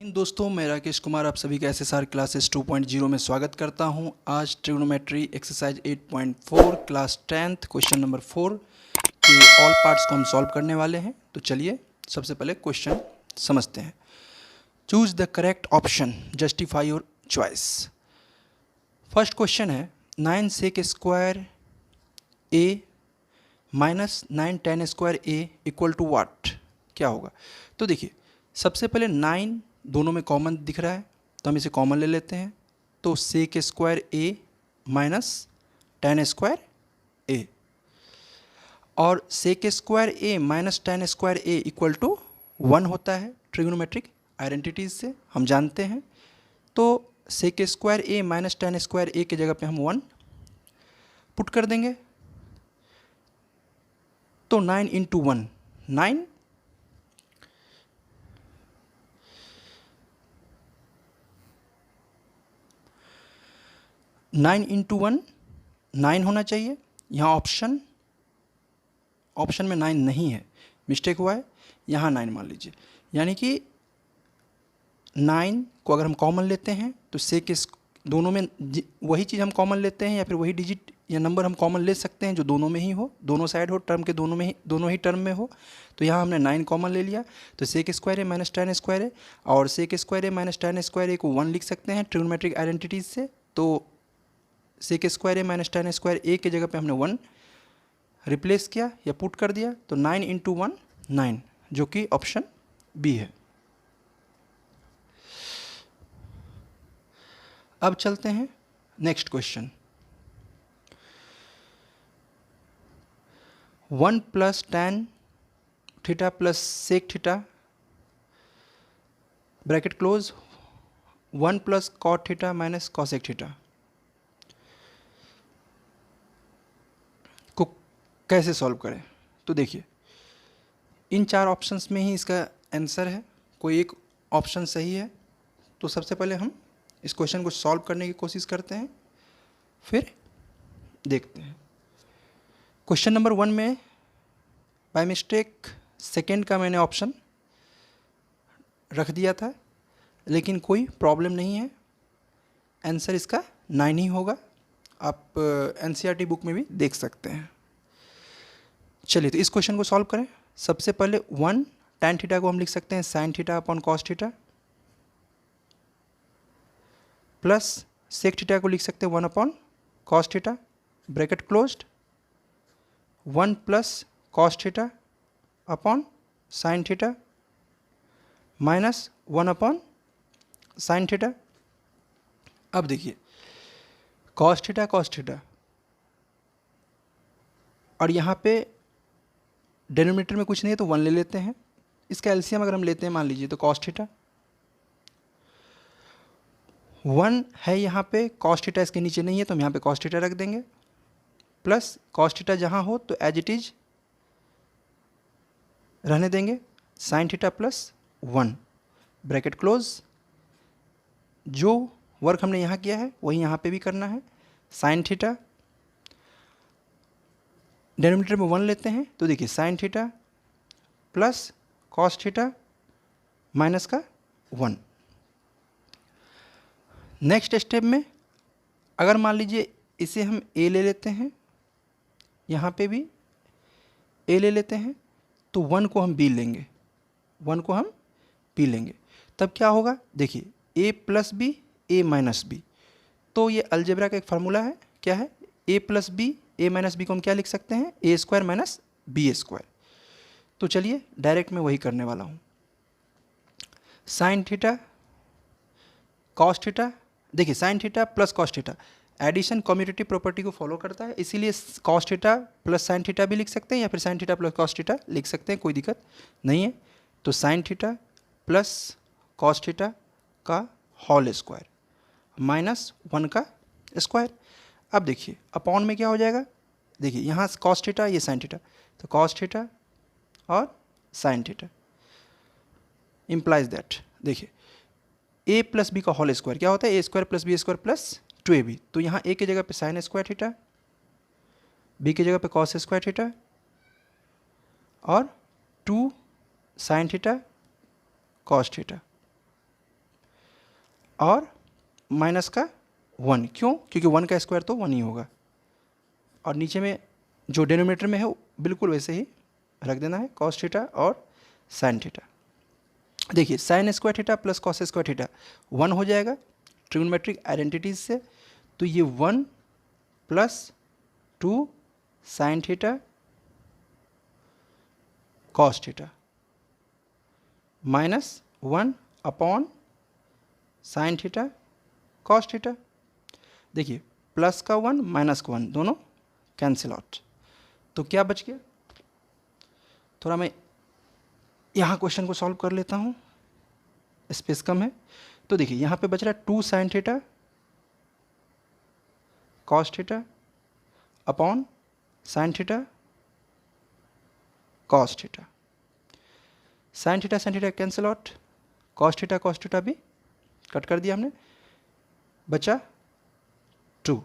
दोस्तों, मैं राकेश कुमार आप सभी का एसएसआर क्लासेस 2.0 में स्वागत करता हूं। आज trigonometry exercise 8.4 class 10th question number 4 के ऑल पार्ट्स को हम सॉल्व करने वाले हैं। तो चलिए सबसे पहले क्वेश्चन समझते हैं। Choose the correct option, justify your choice. First question है 9 sec square A minus 9 tan square A equal to what, क्या होगा। तो देखिए सबसे पहले 9 दोनों में कॉमन दिख रहा है तो हम इसे कॉमन ले लेते हैं। तो sec square A minus tan square A, और sec square A minus tan square A equal to 1 होता है ट्रिग्नोमेट्रिक आइडेंटिटीज से हम जानते हैं। तो sec square A minus tan square ए की जगह पे हम 1 पुट कर देंगे। तो 9 इंटू 1 9, 9 इंटू 1 9 होना चाहिए। यहाँ ऑप्शन में 9 नहीं है, मिस्टेक हुआ है, यहाँ 9 मान लीजिए। यानी कि 9 को अगर हम कॉमन लेते हैं तो सेक दोनों में वही चीज़ हम कॉमन लेते हैं या फिर वही डिजिट या नंबर हम कॉमन ले सकते हैं जो दोनों में ही हो, दोनों साइड हो, टर्म के दोनों ही टर्म में हो। तो यहाँ हमने 9 कॉमन ले लिया। तो sec square A minus tan square A और sec square A minus tan square ए को 1 लिख सकते हैं ट्रिग्नोमेट्रिक आइडेंटिटीज से। तो sec square A minus tan square ए की जगह पे हमने 1 रिप्लेस किया या पुट कर दिया। तो 9 इंटू 1 9, जो कि ऑप्शन बी है। अब चलते हैं next question. 1 plus tan theta plus sec theta bracket close 1 plus cot theta minus cosec theta को कैसे सॉल्व करें। तो देखिए इन 4 ऑप्शंस में ही इसका आंसर है, कोई एक ऑप्शन सही है। तो सबसे पहले हम इस क्वेश्चन को सॉल्व करने की कोशिश करते हैं, फिर देखते हैं। क्वेश्चन नंबर 1 में बाय मिस्टेक सेकेंड का मैंने ऑप्शन रख दिया था, लेकिन कोई प्रॉब्लम नहीं है, आंसर इसका 9 ही होगा। आप एनसीईआरटी बुक में भी देख सकते हैं। चलिए तो इस क्वेश्चन को सॉल्व करें। सबसे पहले 1 tan थीटा को हम लिख सकते हैं sine theta upon cos theta, plus sec theta को लिख सकते हैं 1 upon cos theta bracket closed 1 plus cos theta upon sine theta minus 1 upon sine theta. अब देखिए कॉस थीटा और यहाँ पे डिनोमिनेटर में कुछ नहीं है तो 1 ले लेते हैं। इसका एलसीएम अगर हम लेते हैं मान लीजिए तो कॉस थीटा 1 है, यहाँ पे कॉस थीटा इसके नीचे नहीं है तो हम यहाँ पे कॉस थीटा रख देंगे, प्लस कॉस थीटा जहाँ हो तो एज इट इज रहने देंगे sign theta plus 1 bracket close. जो वर्क हमने यहाँ किया है वही यहाँ पे भी करना है। साइन थीटा डिनोमिनेटर में 1 लेते हैं तो देखिए sine theta plus cos theta minus का 1। नेक्स्ट स्टेप में अगर मान लीजिए इसे हम a ले लेते हैं, यहाँ पे भी a ले लेते हैं, तो 1 को हम b लेंगे, तब क्या होगा देखिए a plus B a minus B. तो ये अलजेब्रा का एक फार्मूला है, क्या है, a plus B a minus B को हम क्या लिख सकते हैं, a square minus B square. तो चलिए डायरेक्ट मैं वही करने वाला हूँ। साइन थीटा कॉस थीटा, देखिए sine theta plus cos theta addition commutative property को फॉलो करता है, इसीलिए cos theta plus sine theta भी लिख सकते हैं या फिर sine theta plus cos theta लिख सकते हैं, कोई दिक्कत नहीं है। तो sign theta plus cos theta का होल स्क्वायर माइनस 1 का स्क्वायर। अब देखिए अपॉन में क्या हो जाएगा, देखिए यहाँ कॉस थीटा ये साइन थीटा, तो कॉस थीटा और साइन थीटा इम्प्लाइज दैट, देखिए a प्लस बी का होल स्क्वायर क्या होता है, a square plus B square plus 2ab। तो यहाँ a की जगह पे साइन स्क्वायर थीटा, b की जगह पे कॉस स्क्वायर थीटा और 2 साइन थीटा कॉस थीटा। और माइनस का 1, क्यों? क्योंकि 1 का स्क्वायर तो 1 ही होगा, और नीचे में जो डिनोमिनेटर में है वो बिल्कुल वैसे ही रख देना है, कॉस थीटा और साइन थीटा। देखिए sine square theta plus cos square theta 1 हो जाएगा ट्रिग्नोमेट्रिक आइडेंटिटीज से, तो ये 1 plus 2 sign theta cos theta minus 1 upon sine theta cos theta. देखिए प्लस का 1 माइनस का 1 दोनों कैंसिल आउट, तो क्या बच गया? थोड़ा मैं यहाँ क्वेश्चन को सॉल्व कर लेता हूँ, स्पेस कम है। तो देखिए यहाँ पे बच रहा है 2 sign theta cos theta upon sine theta cos theta. Sine theta cancel out, cos theta भी कट कर दिया हमने, बचा 2।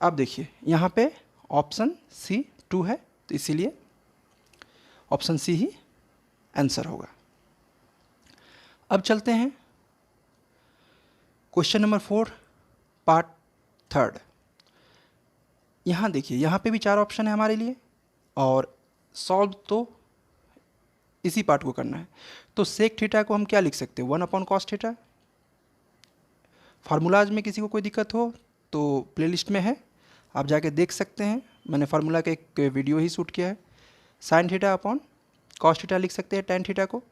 अब देखिए यहाँ पे ऑप्शन सी 2 है, तो इसीलिए ऑप्शन सी ही आंसर होगा। अब चलते हैं क्वेश्चन नंबर 4 पार्ट 3। यहाँ देखिए यहाँ पे भी 4 ऑप्शन है हमारे लिए, और सॉल्व तो इसी पार्ट को करना है। तो सेक थीटा को हम क्या लिख सकते हैं? 1 अपॉन कॉस थीटा। फार्मूलाज में किसी को कोई दिक्कत हो तो प्लेलिस्ट में है, आप जाके देख सकते हैं, मैंने फार्मूला का एक वीडियो ही शूट किया है। Sign theta upon cos theta लिख सकते हैं टेन थीटा को,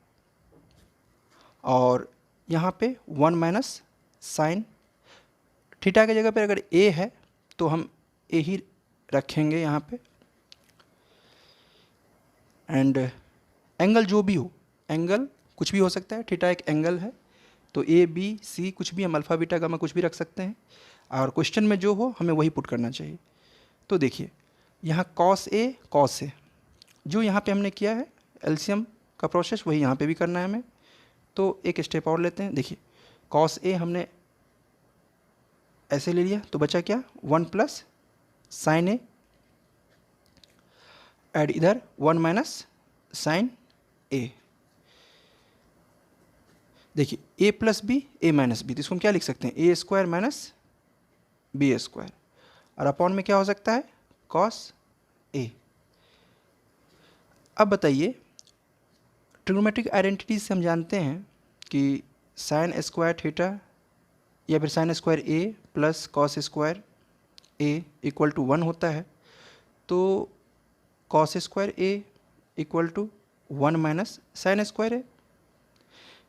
और यहाँ पे 1 माइनस साइन थीटा की जगह पे अगर ए है तो हम ए ही रखेंगे यहाँ पे, एंड एंगल जो भी हो, एंगल कुछ भी हो सकता है, थीटा एक एंगल है, तो ए बी सी कुछ भी, हम अल्फ़ा बीटा गामा कुछ भी रख सकते हैं, और क्वेश्चन में जो हो हमें वही पुट करना चाहिए। तो देखिए यहाँ कॉस ए, जो यहाँ पे हमने किया है एलसीएम का प्रोसेस वही यहाँ पे भी करना है हमें। तो एक स्टेप और लेते हैं। देखिए कॉस ए हमने ऐसे ले लिया, तो बचा क्या? 1 प्लस साइन ए, एड इधर 1 माइनस साइन ए। देखिए ए प्लस बी ए माइनस बी, तो इसको हम क्या लिख सकते हैं? ए स्क्वायर माइनस बी स्क्वायर, और अपॉन में क्या हो सकता है? Cos A. अब बताइए ट्रिग्नोमेट्रिक आइडेंटिटीज से हम जानते हैं कि साइन स्क्वायर थीटा या फिर sine square A plus cos square A equal to 1 होता है, तो cos square A equal to 1 minus sine square A,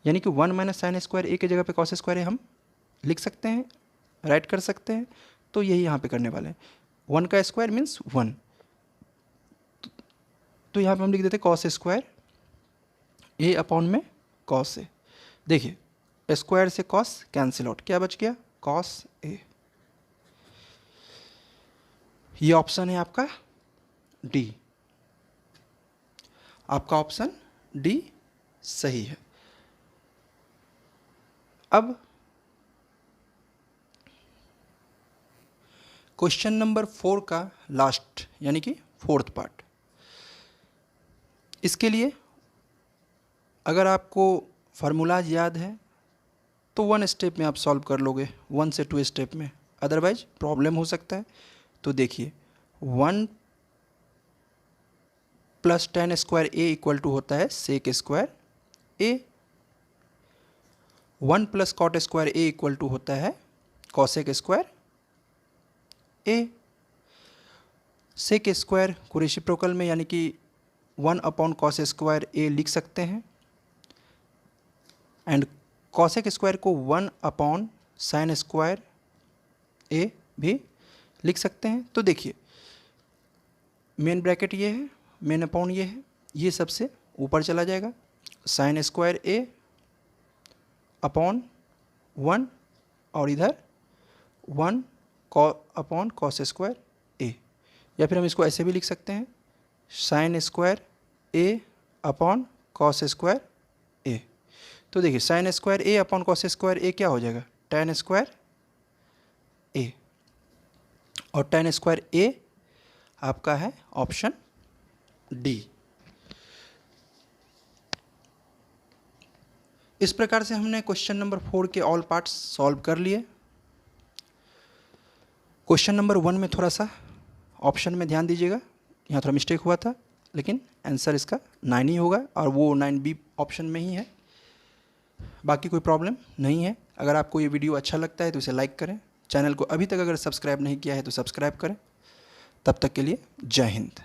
यानी कि 1 माइनस साइन स्क्वायर ए की जगह पे कॉस स्क्वायर ए हम लिख सकते हैं, राइट कर सकते हैं। तो यही यहाँ पे करने वाले हैं, 1 का स्क्वायर मीन्स 1, तो यहाँ पे हम लिख देते कॉस स्क्वायर ए अपॉन में कॉस ए। देखिए स्क्वायर से कॉस कैंसिल आउट, क्या बच गया? Cos A. ये ऑप्शन है आपका डी, आपका ऑप्शन डी सही है। अब क्वेश्चन नंबर 4 का लास्ट यानी कि 4th पार्ट। इसके लिए अगर आपको फार्मूलाज याद है तो 1 स्टेप में आप सॉल्व कर लोगे, 1 से 2 स्टेप में, अदरवाइज प्रॉब्लम हो सकता है। तो देखिए 1 plus tan square A equal to होता है sec square A, 1 plus cot square A equal to होता है cosec square A. Sec square को रेसिप्रोकल में यानी कि 1 अपॉन कॉस स्क्वायर ए लिख सकते हैं, एंड कॉसेक स्क्वायर को 1 अपॉन साइन स्क्वायर ए भी लिख सकते हैं। तो देखिए मेन ब्रैकेट ये है, मेन अपॉन ये है, ये सबसे ऊपर चला जाएगा, साइन स्क्वायर ए अपॉन 1, और इधर 1 अपॉन कॉस स्क्वायर ए, या फिर हम इसको ऐसे भी लिख सकते हैं, साइन स्क्वायर ए अपॉन कॉस स्क्वायर ए। तो देखिए साइन स्क्वायर ए अपॉन कॉस स्क्वायर ए क्या हो जाएगा? टेन स्क्वायर ए, और टेन स्क्वायर ए आपका है ऑप्शन डी। इस प्रकार से हमने क्वेश्चन नंबर 4 के ऑल पार्ट्स सॉल्व कर लिए। क्वेश्चन नंबर 1 में थोड़ा सा ऑप्शन में ध्यान दीजिएगा, यहाँ थोड़ा मिस्टेक हुआ था, लेकिन आंसर इसका 9 ही होगा और वो 9B ऑप्शन में ही है, बाकी कोई प्रॉब्लम नहीं है। अगर आपको ये वीडियो अच्छा लगता है तो इसे लाइक करें, चैनल को अभी तक अगर सब्सक्राइब नहीं किया है तो सब्सक्राइब करें। तब तक के लिए जय हिंद।